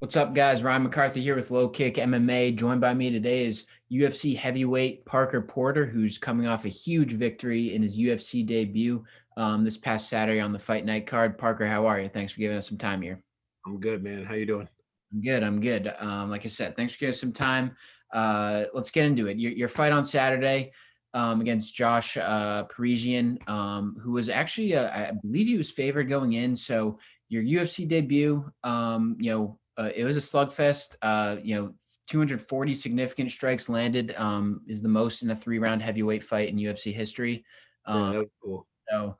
What's up, guys? Ryan MacCarthy here with LowKick MMA. Joined by me today is UFC heavyweight Parker Porter, who's coming off a huge victory in his UFC debut this past Saturday on the Fight Night card. Parker, how are you? Thanks for giving us some time here. I'm good, man. How you doing? I'm good. I'm good. Like I said, thanks for giving us some time. Let's get into it. Your fight on Saturday against Josh Parisian, who was actually, I believe he was favored going in. So your UFC debut, it was a slugfest. 240 significant strikes landed is the most in a 3-round heavyweight fight in UFC history. Yeah, Um, that was cool. so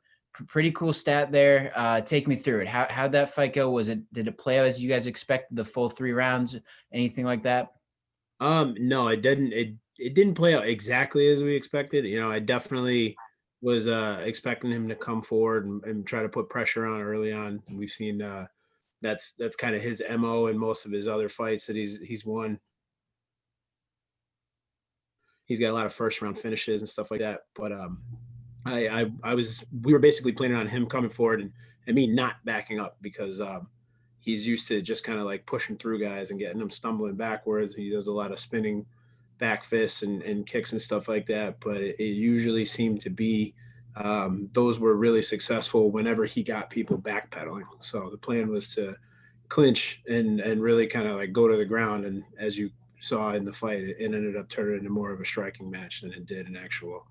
pretty cool stat there. Take me through it. How'd that fight go? Did it play out as you guys expected, the full 3 rounds, anything like that? No, it didn't. It didn't play out exactly as we expected. I definitely was expecting him to come forward and try to put pressure on early on. We've seen that's kind of his MO in most of his other fights that he's won. He's got a lot of first round finishes and stuff like that. But I was we were basically planning on him coming forward and me not backing up because he's used to just kind of like pushing through guys and getting them stumbling backwards. He does a lot of spinning back fists and kicks and stuff like that. But it usually seemed to be those were really successful whenever he got people backpedaling. So the plan was to clinch and really kind of like go to the ground. And as you saw in the fight, it ended up turning into more of a striking match than it did an actual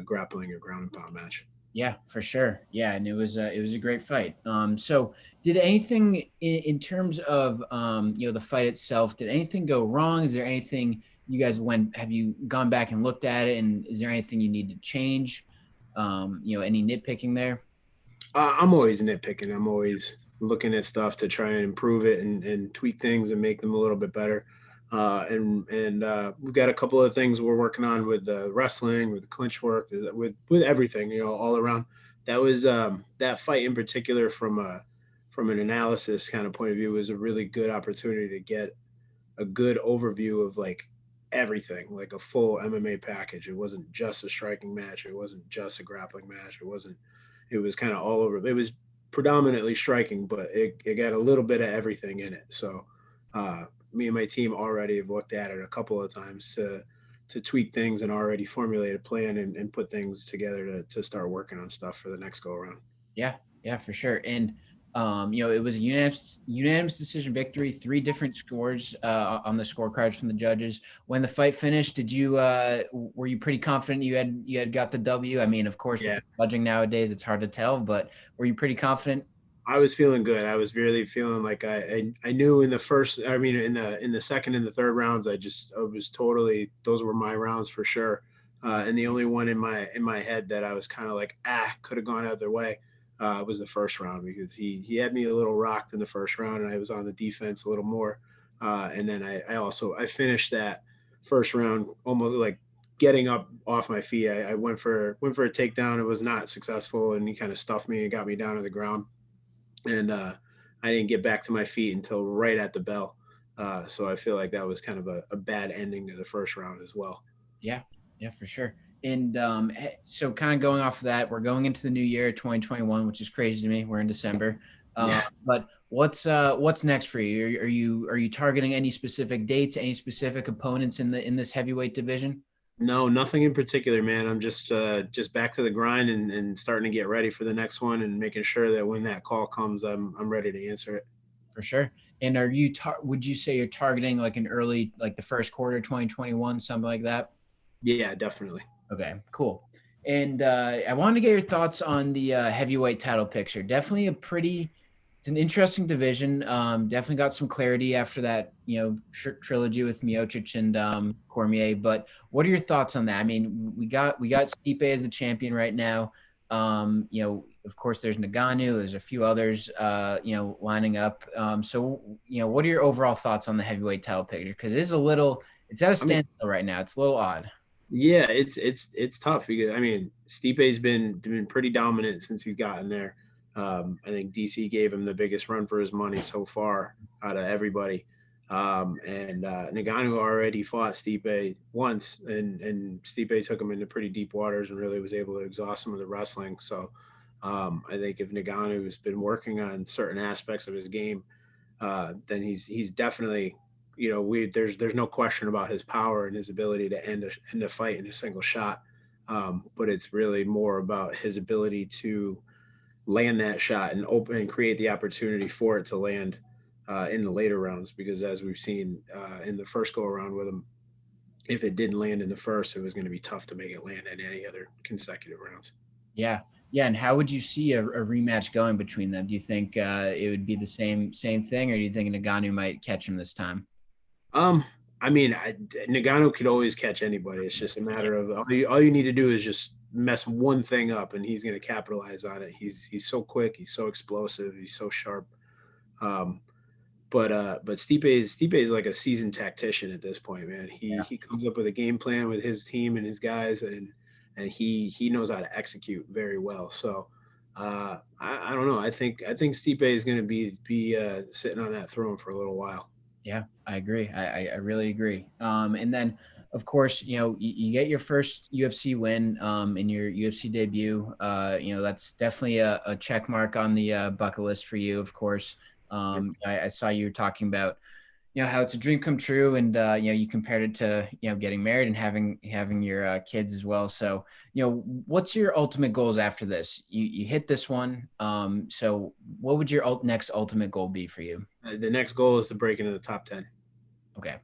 grappling or ground and pound match. Yeah, for sure. Yeah, and it was a great fight. So did anything in terms of the fight itself? Did anything go wrong? Is there anything you guys went? Have you gone back and looked at it? And is there anything you need to change? Any nitpicking there? I'm always nitpicking. I'm always looking at stuff to try and improve it and tweak things and make them a little bit better. And we've got a couple of things we're working on with the wrestling, with the clinch work, with everything, all around. That was that fight in particular from an analysis kind of point of view was a really good opportunity to get a good overview of like everything, like a full MMA package. It wasn't just a striking match. It wasn't just a grappling match. It was kind of all over. It was predominantly striking, but it got a little bit of everything in it. So me and my team already have looked at it a couple of times to tweak things and already formulate a plan and put things together to start working on stuff for the next go around. Yeah, yeah, for sure. And it was a unanimous decision victory, 3 different scores on the scorecards from the judges. When the fight finished, did you were you pretty confident you had got the W? I mean, of course, with Yeah, the judging nowadays, it's hard to tell, but were you pretty confident? I was feeling good. I was really feeling like I knew in the first, I mean, in the second and the third rounds, I was totally, those were my rounds for sure. And the only one in my head that I was kind of like, could have gone either way, was the first round because he had me a little rocked in the first round and I was on the defense a little more. And then I finished that first round almost like getting up off my feet. I went for a takedown. It was not successful and he kind of stuffed me and got me down to the ground and I didn't get back to my feet until right at the bell. So I feel like that was kind of a bad ending to the first round as well. Yeah, yeah, for sure. And so kind of going off of that, we're going into the new year, 2021, which is crazy to me. We're in December. Yeah. But what's next for you? Are you targeting any specific dates, any specific opponents in this heavyweight division? No, nothing in particular, man. I'm just back to the grind and starting to get ready for the next one and making sure that when that call comes, I'm ready to answer it. For sure. And would you say you're targeting like an early, like the first quarter 2021, something like that? Yeah, definitely. Okay, cool. And I wanted to get your thoughts on the heavyweight title picture. Definitely it's an interesting division. Definitely got some clarity after that, trilogy with Miocic and Cormier. But what are your thoughts on that? I mean, we got Stipe as the champion right now. Of course, there's Nagano. There's a few others, lining up. So, what are your overall thoughts on the heavyweight title picture? Because it's at a I mean, standstill right now. It's a little odd. yeah, it's tough because I mean Stipe's been pretty dominant since he's gotten there. I think DC gave him the biggest run for his money so far out of everybody. And Nagano already fought Stipe once, and Stipe took him into pretty deep waters and really was able to exhaust him with the wrestling. So I think if Nagano has been working on certain aspects of his game then he's definitely, there's no question about his power and his ability to end a fight in a single shot. But it's really more about his ability to land that shot and open and create the opportunity for it to land in the later rounds. Because as we've seen in the first go around with him, if it didn't land in the first, it was going to be tough to make it land in any other consecutive rounds. Yeah. Yeah, and how would you see a rematch going between them? Do you think, it would be the same thing, or do you think Ngannou might catch him this time? Um, I mean, Nagano could always catch anybody. It's just a matter of all you need to do is just mess one thing up, and he's going to capitalize on it. He's so quick, he's so explosive, he's so sharp. Um, but Stipe is like a seasoned tactician at this point, man. He comes up with a game plan with his team and his guys, and he knows how to execute very well. So I don't know. I think Stipe is going to be sitting on that throne for a little while. Yeah, I agree. I really agree. And then, of course, you get your first UFC win in your UFC debut. That's definitely a check mark on the bucket list for you, of course. I saw you talking about how it's a dream come true, and you compared it to getting married and having your kids as well. So what's your ultimate goals after this? You hit this one. So what would your next ultimate goal be for you? The next goal is to break into the top 10. Okay, Yeah.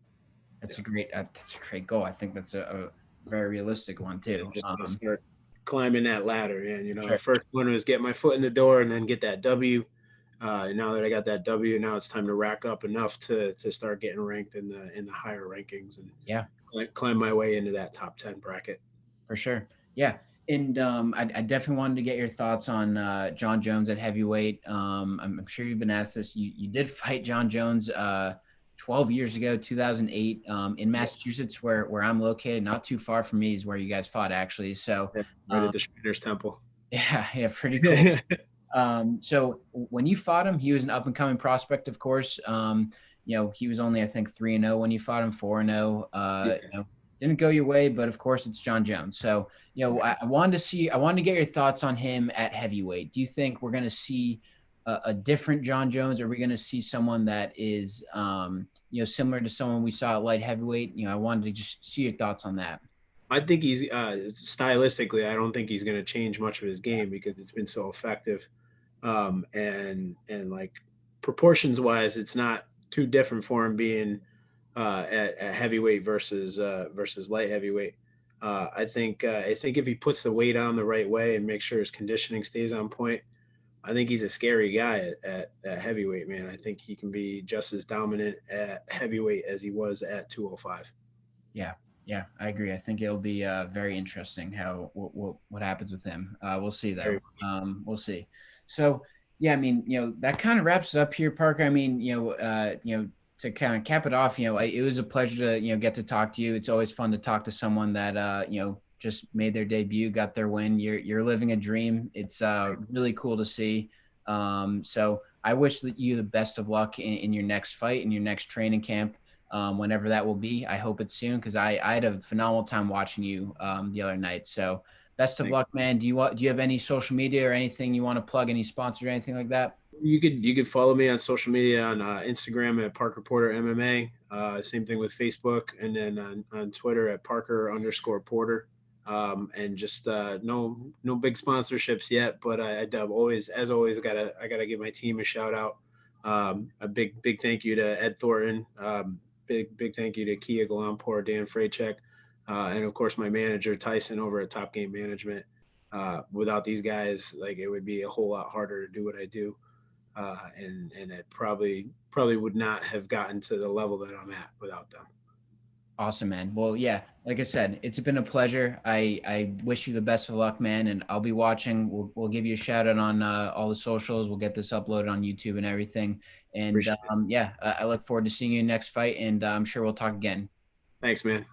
that's a great goal. I think that's a very realistic one too. And just to start climbing that ladder. And, the Sure. first one was get my foot in the door and then get that W. And now that I got that W, now it's time to rack up enough to start getting ranked in the higher rankings and Yeah, climb my way into that top 10 bracket. for sure. Yeah. And I definitely wanted to get your thoughts on Jon Jones at heavyweight. I'm sure you've been asked this. You did fight Jon Jones 12 years ago, 2008, in Yeah, Massachusetts, where I'm located. Not too far from me is where you guys fought, actually. So, yeah, right um, at the Shriners Temple. yeah, yeah, pretty cool. So when you fought him, he was an up and coming prospect, of course. He was only, I think, 3-0 when you fought him, 4-0. Yeah, Didn't go your way, but of course it's Jon Jones. So, I wanted to get your thoughts on him at heavyweight. Do you think we're going to see a different Jon Jones? Or are we going to see someone that is, similar to someone we saw at light heavyweight? I wanted to just see your thoughts on that. I think he's stylistically. I don't think he's going to change much of his game because it's been so effective. And like proportions wise, it's not too different for him being at heavyweight versus light heavyweight. I think if he puts the weight on the right way and makes sure his conditioning stays on point, I think he's a scary guy at heavyweight, man. I think he can be just as dominant at heavyweight as he was at 205. Yeah, yeah, I agree. I think it'll be very interesting how what happens with him. We'll see though. Very, We'll see. So yeah, I mean, that kind of wraps it up here, Parker. I mean, to kind of cap it off, it was a pleasure to get to talk to you. It's always fun to talk to someone that just made their debut, got their win. You're living a dream. It's really cool to see. So I wish that you the best of luck in your next fight, in your next training camp, whenever that will be. I hope it's soon because I had a phenomenal time watching you the other night. So best of thank luck, man. Do you have any social media or anything you want to plug? Any sponsors or anything like that? you could follow me on social media on Instagram at Parker Porter MMA. Same thing with Facebook, and then on Twitter at Parker_Porter. And just no big sponsorships yet, but I've always, as always, I gotta give my team a shout out. A big thank you to Ed Thornton. Big thank you to Kia Galampur, Dan Freychek, and of course my manager Tyson over at Top Game Management. Without these guys, like it would be a whole lot harder to do what I do, and it probably would not have gotten to the level that I'm at without them. Awesome, man. Well, yeah, like I said, it's been a pleasure. I wish you the best of luck, man, and I'll be watching. We'll give you a shout out on all the socials. We'll get this uploaded on YouTube and everything. And Appreciate it. yeah, I look forward to seeing you next fight, and I'm sure we'll talk again. Thanks, man.